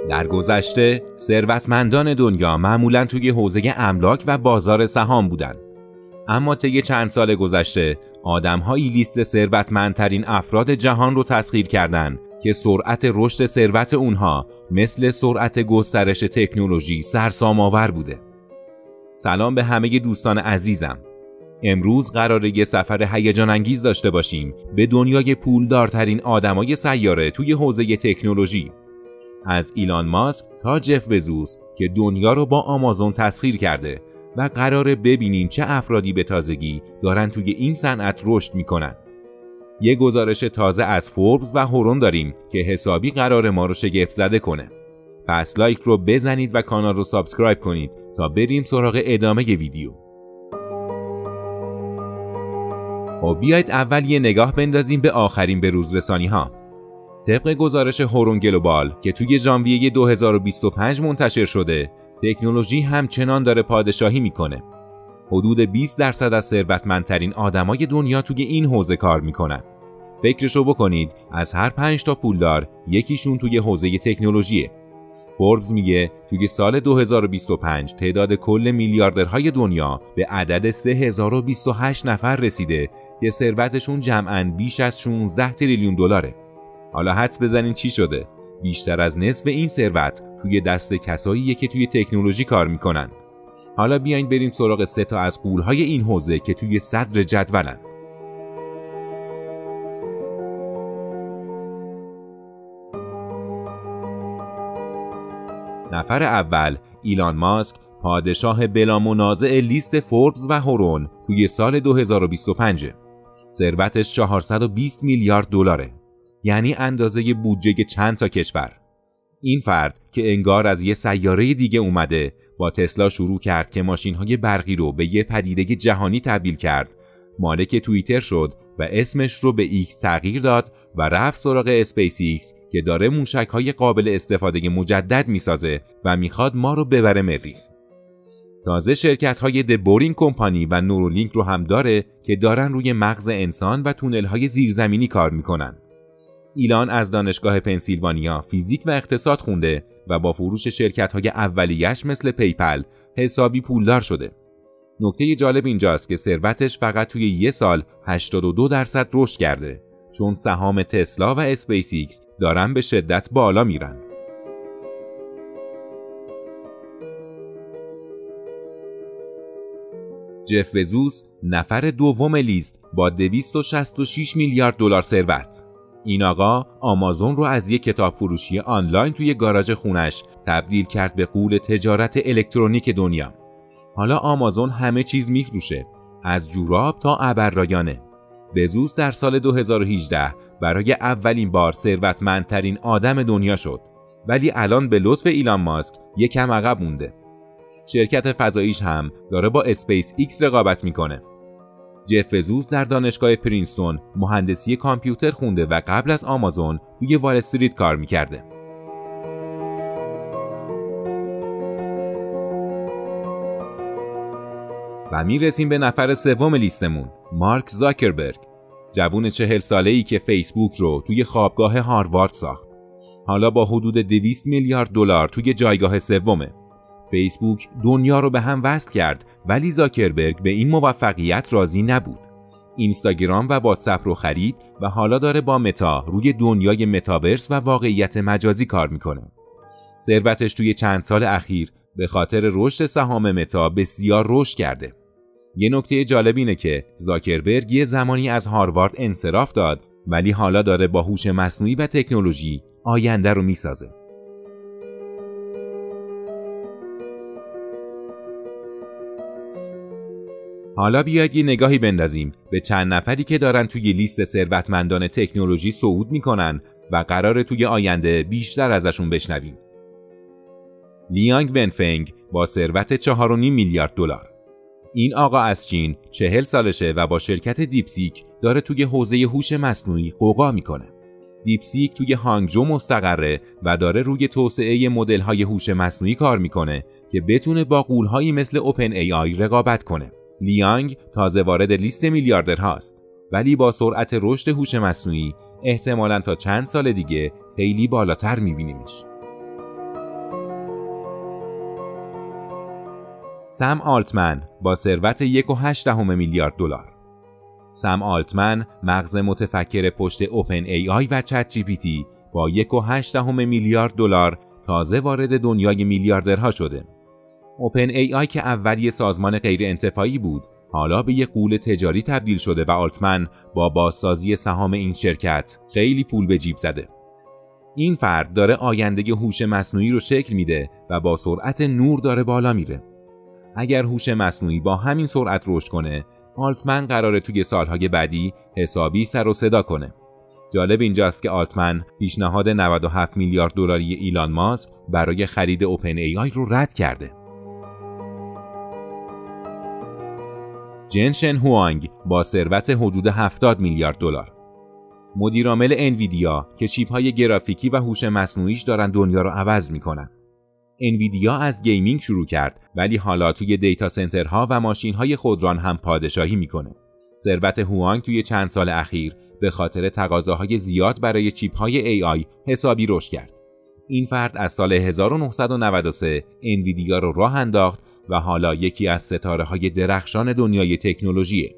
در گذشته ثروتمندان دنیا معمولاً توی حوزه املاک و بازار سهام بودن. اما طی چند سال گذشته آدم‌هایی لیست ثروتمندترین افراد جهان رو تسخیر کردند که سرعت رشد ثروت اونها مثل سرعت گسترش تکنولوژی سرسام‌آور بوده. سلام به همه دوستان عزیزم. امروز قراره یه سفر هیجان انگیز داشته باشیم به دنیای پولدارترین آدمای سیاره توی حوزه تکنولوژی. از ایلان ماسک تا جف بزوس که دنیا رو با آمازون تسخیر کرده و قراره ببینیم چه افرادی به تازگی دارن توی این صنعت رشد میکنن. یه گزارش تازه از فوربس و هورون داریم که حسابی قراره ما رو شگفت زده کنه. پس لایک رو بزنید و کانال رو سابسکرایب کنید تا بریم سراغ ادامه ویدیو. خب بیایید اول یه نگاه بندازیم به آخرین بروزرسانی ها. طبق گزارش هورون گلوبال که توی ژانویه 2025 منتشر شده، تکنولوژی همچنان داره پادشاهی میکنه. حدود 20% از ثروتمندترین آدمای دنیا توی این حوزه کار میکنن. فکرشو بکنید از هر 5 تا پولدار یکیشون توی حوزه تکنولوژیه. فوربس میگه توی سال 2025 تعداد کل میلیاردرهای دنیا به عدد 3028 نفر رسیده که ثروتشون جمعاً بیش از 16 تریلیون دلاره. حالا حدس بزنین چی شده؟ بیشتر از نصف این ثروت توی دست کساییه که توی تکنولوژی کار میکنن. حالا بیاین بریم سراغ 3 تا از غول‌های این حوزه که توی صدر جدولن. نفر اول ایلان ماسک، پادشاه بلا منازع لیست فوربس و هورون توی سال 2025. ثروتش 420 میلیارد دلاره. یعنی اندازه بودجه چند تا کشور. این فرد که انگار از یه سیاره دیگه اومده، با تسلا شروع کرد که ماشین‌های برقی رو به یه پدیده جهانی تبدیل کرد. مالک توییتر شد و اسمش رو به ایکس تغییر داد و رفت سراغ اسپیس ایکس که داره موشک‌های قابل استفاده مجدد میسازه و میخواد ما رو ببره مریخ. تازه شرکت‌های د بورینگ کمپانی و نورولینک رو هم داره که دارن روی مغز انسان و تونل‌های زیرزمینی کار میکنن. ایلان از دانشگاه پنسیلوانیا فیزیک و اقتصاد خونده و با فروش شرکت‌های اولیه‌اش مثل پیپل حسابی پولدار شده. نکته جالب اینجاست که ثروتش فقط توی یه سال 82% رشد کرده، چون سهام تسلا و اسپیس ایکس دارن به شدت بالا میرن. جف بزوس نفر دوم لیست با 266 میلیارد دلار ثروت. این آقا آمازون رو از یک کتاب فروشی آنلاین توی گاراژ خونش تبدیل کرد به غول تجارت الکترونیک دنیا. حالا آمازون همه چیز میفروشه، از جوراب تا ابررایانه. بزوس در سال 2018 برای اولین بار ثروتمندترین آدم دنیا شد، ولی الان به لطف ایلان ماسک یکم عقب مونده. شرکت فضاییش هم داره با اسپیس ایکس رقابت میکنه. جف بزوس در دانشگاه پرینستون مهندسی کامپیوتر خونده و قبل از آمازون توی وال استریت کار میکرده. و میرسیم به نفر سوم لیستمون، مارک زاکربرگ، جوون 40 ساله‌ای که فیسبوک رو توی خوابگاه هاروارد ساخت. حالا با حدود 200 میلیارد دلار توی جایگاه سومه. فیسبوک دنیا رو به هم وصل کرد، ولی زاکربرگ به این موفقیت راضی نبود. اینستاگرام و واتساپ رو خرید و حالا داره با متا روی دنیای متاورس و واقعیت مجازی کار میکنه. ثروتش توی چند سال اخیر به خاطر رشد سهام متا بسیار رشد کرده. یه نکته جالب اینه که زاکربرگ یه زمانی از هاروارد انصراف داد، ولی حالا داره با هوش مصنوعی و تکنولوژی آینده رو میسازه. حالا بیاید یه نگاهی بندازیم به چند نفری که دارن توی لیست ثروتمندان تکنولوژی صعود میکنن و قراره توی آینده بیشتر ازشون بشنویم. لیانگ ونفنگ با ثروت 4.5 میلیارد دلار. این آقا از چین 40 سالشه و با شرکت دیپسیک داره توی حوزه هوش مصنوعی غوغا میکنه. دیپسیک توی هانگجو مستقره و داره روی توسعه مدل‌های هوش مصنوعی کار میکنه که بتونه با غول‌هایی مثل اوپن ای آی رقابت کنه. لیانگ تازه وارد لیست میلیاردرهاست، ولی با سرعت رشد هوش مصنوعی احتمالاً تا چند سال دیگه خیلی بالاتر میبینیمش. سم آلتمن با ثروت 1.8 میلیارد دلار. سم آلتمن مغز متفکر پشت اوپن ای آی و چت جی پی تی با 1.8 میلیارد دلار تازه وارد دنیای میلیاردرها شده. اوپن ای آی که اول یه سازمان غیر انتفاعی بود، حالا به یک غول تجاری تبدیل شده و آلتمن با بازسازی سهام این شرکت خیلی پول به جیب زده. این فرد داره آینده هوش مصنوعی رو شکل میده و با سرعت نور داره بالا میره. اگر هوش مصنوعی با همین سرعت رشد کنه، آلتمن قراره توی سالهای بعدی حسابی سر و صدا کنه. جالب اینجاست که آلتمن پیشنهاد 97 میلیارد دلاری ایلان ماسک برای خرید اوپن ای آی رو رد کرده. جنشن هوانگ با ثروت حدود 70 میلیارد دلار. مدیرعامل انویدیا که چیپ‌های گرافیکی و هوش مصنوعیش دارن دنیا رو عوض میکنن. انویدیا از گیمینگ شروع کرد ولی حالا توی دیتا سنترها و ماشین‌های خودران هم پادشاهی میکنه. ثروت هوانگ توی چند سال اخیر به خاطر تقاضاهای زیاد برای چیپ‌های AI حسابی رشد کرد. این فرد از سال 1993 انویدیا رو راه انداخت و حالا یکی از ستاره‌های درخشان دنیای تکنولوژیه.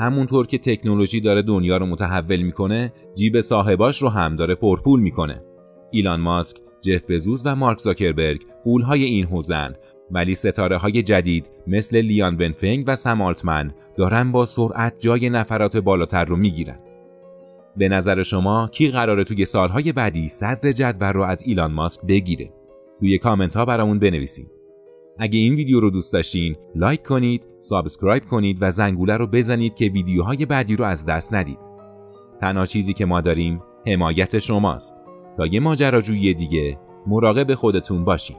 همونطور که تکنولوژی داره دنیا رو متحول میکنه، جیب صاحباش رو هم داره پرپول میکنه. ایلان ماسک، جف بزوس و مارک زاکربرگ پولهای این حوزه‌اند، ولی ستاره‌های جدید مثل لیان ونفنگ و سم آلتمن دارن با سرعت جای نفرات بالاتر رو میگیرن. به نظر شما کی قراره توی سالهای بعدی صدر جدول رو از ایلان ماسک بگیره؟ توی کامنت ها برامون بنویسید. اگه این ویدیو رو دوست داشتین لایک کنید، سابسکرایب کنید و زنگوله رو بزنید که ویدیوهای بعدی رو از دست ندید. تنها چیزی که ما داریم حمایت شماست. تا یه ماجراجویی دیگه مراقب خودتون باشین.